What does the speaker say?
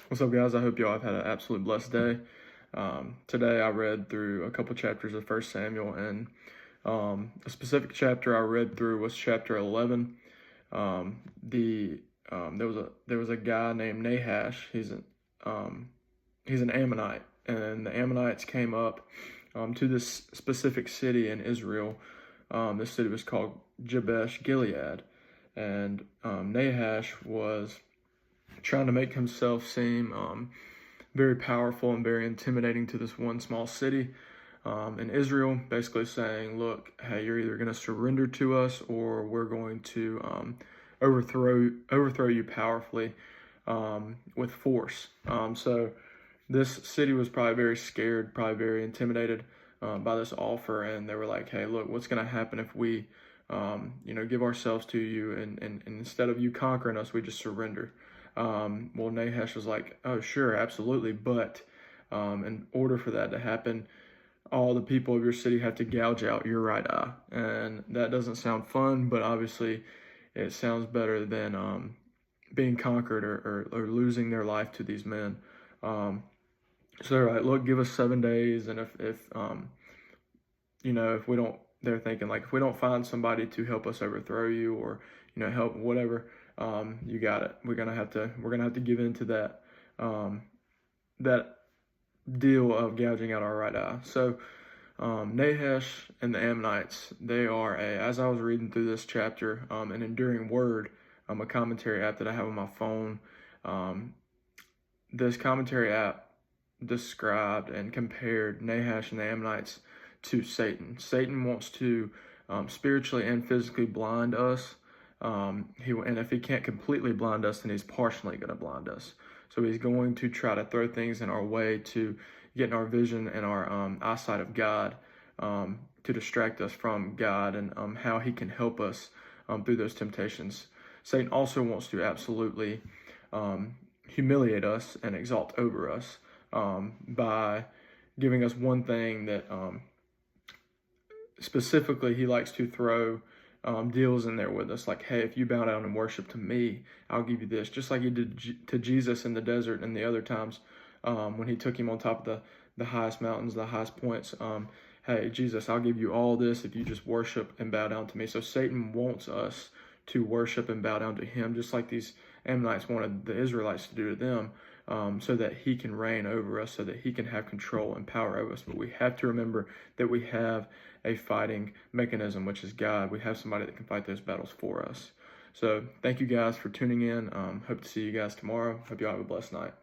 What's up, guys? I hope y'all have had an absolute blessed day. Today I read through a couple chapters of First Samuel, and a specific chapter I read through was chapter 11. There was a guy named Nahash. He's an Ammonite, and the Ammonites came up to this specific city in Israel. This city was called Jabesh Gilead, and Nahash was trying to make himself seem very powerful and very intimidating to this one small city in Israel, basically saying, look, hey, you're either going to surrender to us or we're going to overthrow you powerfully with force. So this city was probably very scared, probably very intimidated by this offer, and they were like, hey, look, what's going to happen if we give ourselves to you, and instead of you conquering us, we just surrender. Well, Nahash was like, oh, sure, absolutely. But in order for that to happen, all the people of your city have to gouge out your right eye. And that doesn't sound fun, but obviously it sounds better than being conquered or losing their life to these men. So they're like, look, give us 7 days. And if we don't, they're thinking like, if we don't find somebody to help us overthrow you or, help whatever, you got it. We're gonna have to give in to that deal of gouging out our right eye. So Nahash and the Ammonites, they are as I was reading through this chapter, an enduring word, a commentary app that I have on my phone. This commentary app described and compared Nahash and the Ammonites to Satan. Satan wants to spiritually and physically blind us. And if he can't completely blind us, then he's partially going to blind us. So he's going to try to throw things in our way to get in our vision and our eyesight of God, to distract us from God and how he can help us through those temptations. Satan also wants to absolutely humiliate us and exalt over us by giving us one thing that specifically he likes to throw deals in there with us, like, hey, if you bow down and worship to me, I'll give you this, just like he did to Jesus in the desert and the other times when he took him on top of the highest mountains, the highest points. Hey, Jesus, I'll give you all this if you just worship and bow down to me. So Satan wants us to worship and bow down to him, just like these Ammonites wanted the Israelites to do to them, so that he can reign over us, so that he can have control and power over us. But we have to remember that we have a fighting mechanism, which is God. We have somebody that can fight those battles for us. So thank you guys for tuning in. Hope to see you guys tomorrow. Hope you all have a blessed night.